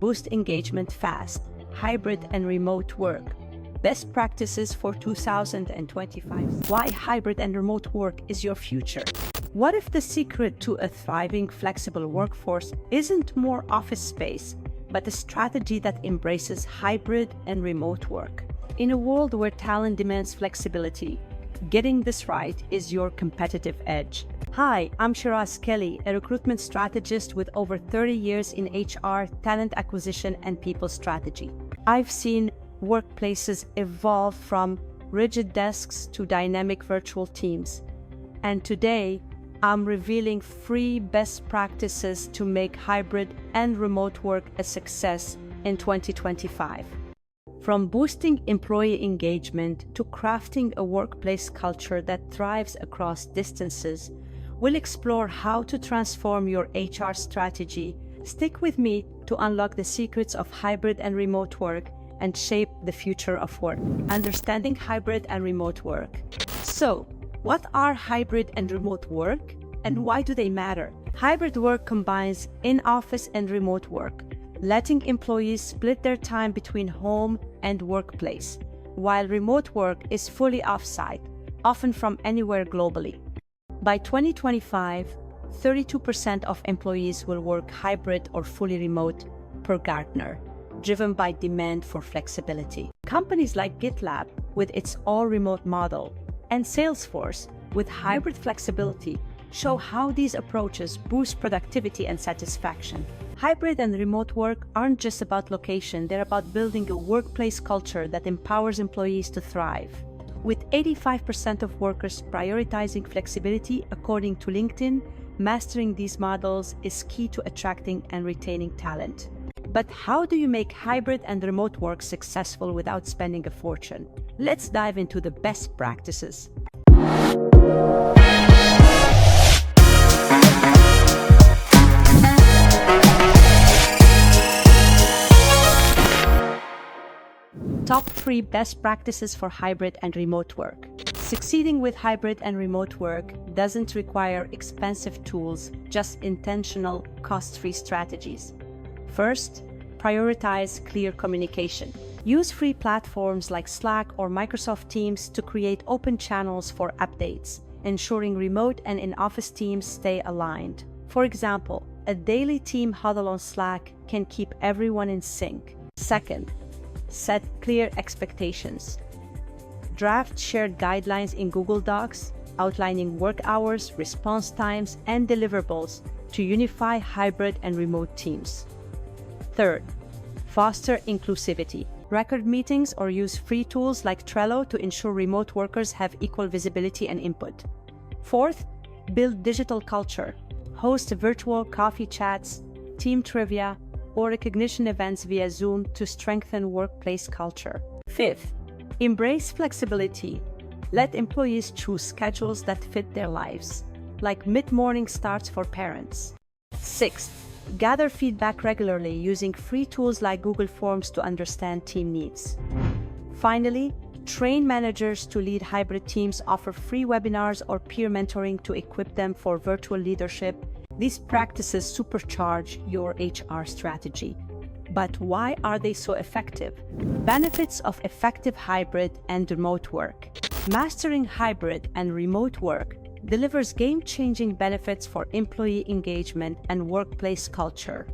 boost engagement fast. Hybrid and remote work. Best practices for 2025. Why hybrid and remote work is your future. What if the secret to a thriving, flexible workforce isn't more office space, but a strategy that embraces hybrid and remote work? In a world where talent demands flexibility, getting this right is your competitive edge. Hi, I'm Chiraz Kelly, a recruitment strategist with over 30 years in HR, talent acquisition, and people strategy. I've seen workplaces evolve from rigid desks to dynamic virtual teams. And today, I'm revealing free best practices to make hybrid and remote work a success in 2025. From boosting employee engagement to crafting a workplace culture that thrives across distances, we'll explore how to transform your HR strategy. Stick with me to unlock the secrets of hybrid and remote work and shape the future of work. Understanding hybrid and remote work. So, what are hybrid and remote work, and why do they matter? Hybrid work combines in-office and remote work, letting employees split their time between home and workplace, while remote work is fully off-site, often from anywhere globally. By 2025, 32% of employees will work hybrid or fully remote per Gartner, driven by demand for flexibility. Companies like GitLab, with its all-remote model, and Salesforce, with hybrid flexibility, show how these approaches boost productivity and satisfaction. Hybrid and remote work aren't just about location, they're about building a workplace culture that empowers employees to thrive. With 85% of workers prioritizing flexibility, according to LinkedIn, mastering these models is key to attracting and retaining talent. But how do you make hybrid and remote work successful without spending a fortune? Let's dive into the best practices. Top 3 best practices for hybrid and remote work. Succeeding with hybrid and remote work doesn't require expensive tools, just intentional, cost-free strategies. First, prioritize clear communication. Use free platforms like Slack or Microsoft Teams to create open channels for updates, ensuring remote and in-office teams stay aligned. For example, a daily team huddle on Slack can keep everyone in sync. Second, set clear expectations. Draft shared guidelines in Google Docs, outlining work hours, response times, and deliverables to unify hybrid and remote teams. Third, foster inclusivity. Record meetings or use free tools like Trello to ensure remote workers have equal visibility and input. Fourth, build digital culture. Host virtual coffee chats, team trivia, or recognition events via Zoom to strengthen workplace culture. Fifth, embrace flexibility. Let employees choose schedules that fit their lives, like mid-morning starts for parents. Sixth, gather feedback regularly using free tools like Google Forms to understand team needs. Finally, train managers to lead hybrid teams, offer free webinars or peer mentoring to equip them for virtual leadership. These practices supercharge your HR strategy. But why are they so effective? Benefits of effective hybrid and remote work. Mastering hybrid and remote work delivers game-changing benefits for employee engagement and workplace culture.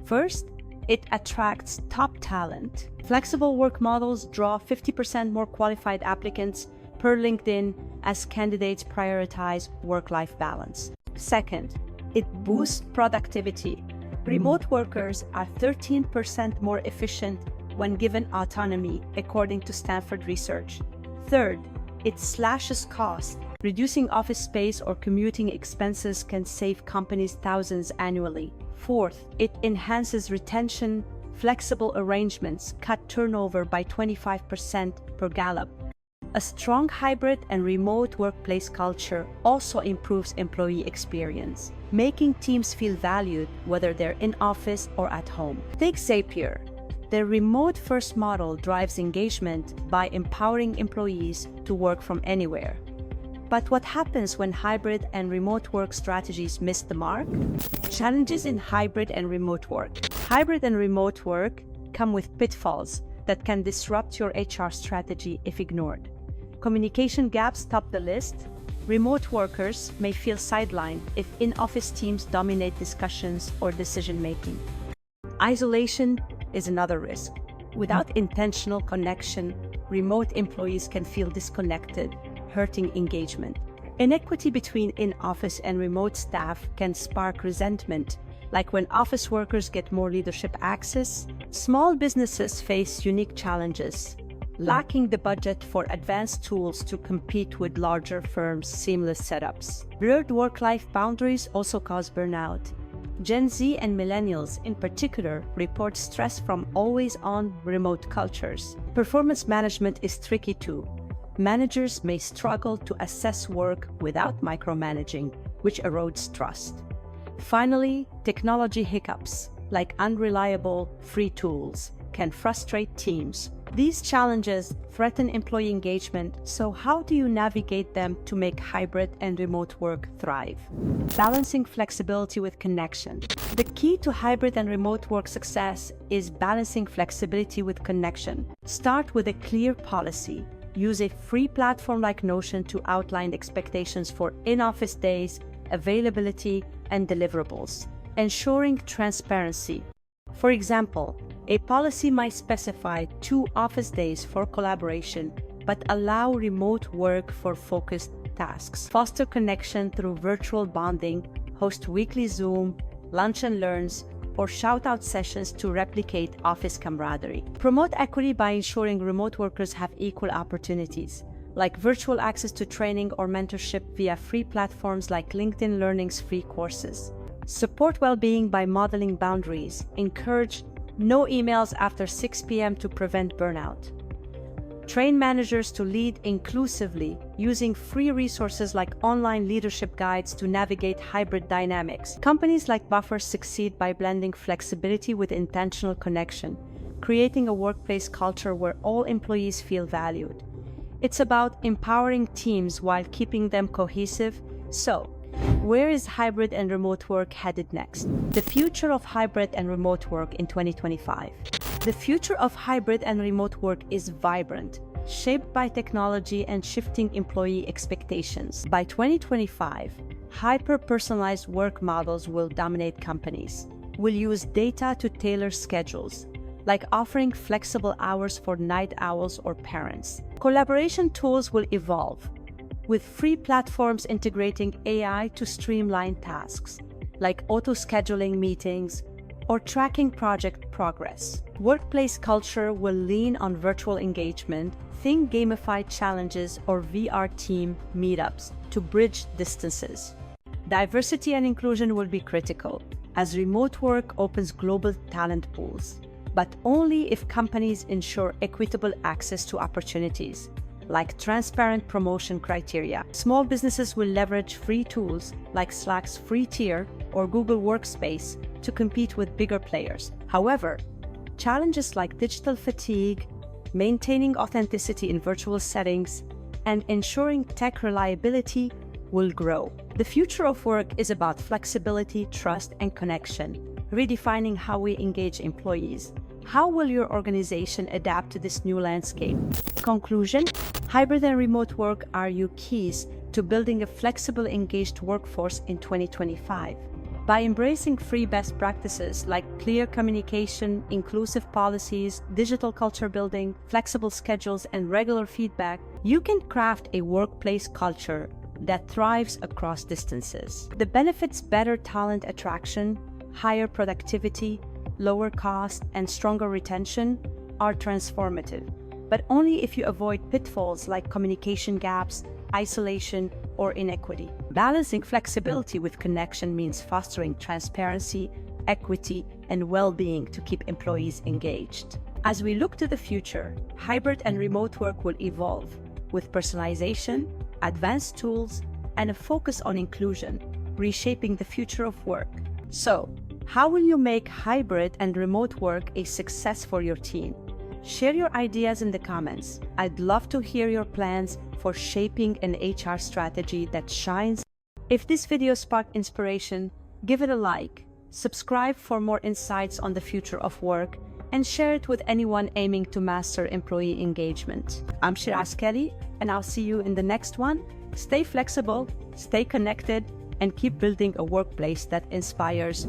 First, it attracts top talent. Flexible work models draw 50% more qualified applicants per LinkedIn as candidates prioritize work-life balance. Second, it boosts productivity. Remote workers are 13% more efficient when given autonomy, according to Stanford research. Third, it slashes costs. Reducing office space or commuting expenses can save companies thousands annually. Fourth, it enhances retention. Flexible arrangements cut turnover by 25% per Gallup. A strong hybrid and remote workplace culture also improves employee experience, making teams feel valued whether they're in office or at home. Take Zapier. Their remote-first model drives engagement by empowering employees to work from anywhere. But what happens when hybrid and remote work strategies miss the mark? Challenges in hybrid and remote work. Hybrid and remote work come with pitfalls that can disrupt your HR strategy if ignored. Communication gaps top the list. Remote workers may feel sidelined if in-office teams dominate discussions or decision-making. Isolation is another risk. Without intentional connection, remote employees can feel disconnected, hurting engagement. Inequity between in-office and remote staff can spark resentment, like when office workers get more leadership access. Small businesses face unique challenges, lacking the budget for advanced tools to compete with larger firms' seamless setups. Blurred work-life boundaries also cause burnout. Gen Z and millennials in particular report stress from always-on remote cultures. Performance management is tricky too. Managers may struggle to assess work without micromanaging, which erodes trust. Finally, technology hiccups, like unreliable free tools, can frustrate teams. These challenges threaten employee engagement, so how do you navigate them to make hybrid and remote work thrive? Balancing flexibility with connection. The key to hybrid and remote work success is balancing flexibility with connection. Start with a clear policy. Use a free platform like Notion to outline expectations for in-office days, availability, and deliverables, ensuring transparency. For example, a policy might specify 2 office days for collaboration, but allow remote work for focused tasks. Foster connection through virtual bonding, host weekly Zoom, lunch and learns, or shout-out sessions to replicate office camaraderie. Promote equity by ensuring remote workers have equal opportunities, like virtual access to training or mentorship via free platforms like LinkedIn Learning's free courses. Support well-being by modeling boundaries. Encourage no emails after 6 p.m. to prevent burnout. Train managers to lead inclusively, using free resources like online leadership guides to navigate hybrid dynamics. Companies like Buffer succeed by blending flexibility with intentional connection, creating a workplace culture where all employees feel valued. It's about empowering teams while keeping them cohesive. So, where is hybrid and remote work headed next? The future of hybrid and remote work in 2025. The future of hybrid and remote work is vibrant, shaped by technology and shifting employee expectations. By 2025, hyper-personalized work models will dominate companies. We'll use data to tailor schedules, like offering flexible hours for night owls or parents. Collaboration tools will evolve, with free platforms integrating AI to streamline tasks, like auto-scheduling meetings or tracking project progress. Workplace culture will lean on virtual engagement, think gamified challenges or VR team meetups to bridge distances. Diversity and inclusion will be critical, as remote work opens global talent pools, but only if companies ensure equitable access to opportunities, like transparent promotion criteria. Small businesses will leverage free tools like Slack's free tier or Google Workspace to compete with bigger players. However, challenges like digital fatigue, maintaining authenticity in virtual settings, and ensuring tech reliability will grow. The future of work is about flexibility, trust, and connection, redefining how we engage employees. How will your organization adapt to this new landscape? Conclusion: hybrid and remote work are your keys to building a flexible, engaged workforce in 2025. By embracing free best practices like clear communication, inclusive policies, digital culture building, flexible schedules, and regular feedback, you can craft a workplace culture that thrives across distances. The benefits: better talent attraction, higher productivity, lower cost, and stronger retention are transformative, but only if you avoid pitfalls like communication gaps, isolation, or inequity. Balancing flexibility with connection means fostering transparency, equity, and well-being to keep employees engaged. As we look to the future, hybrid and remote work will evolve with personalization, advanced tools, and a focus on inclusion, reshaping the future of work. So, how will you make hybrid and remote work a success for your team? Share your ideas in the comments. I'd love to hear your plans for shaping an HR strategy that shines. If this video sparked inspiration, give it a like, subscribe for more insights on the future of work, and share it with anyone aiming to master employee engagement. I'm Chiraz Kelly, and I'll see you in the next one. Stay flexible, stay connected, and keep building a workplace that inspires.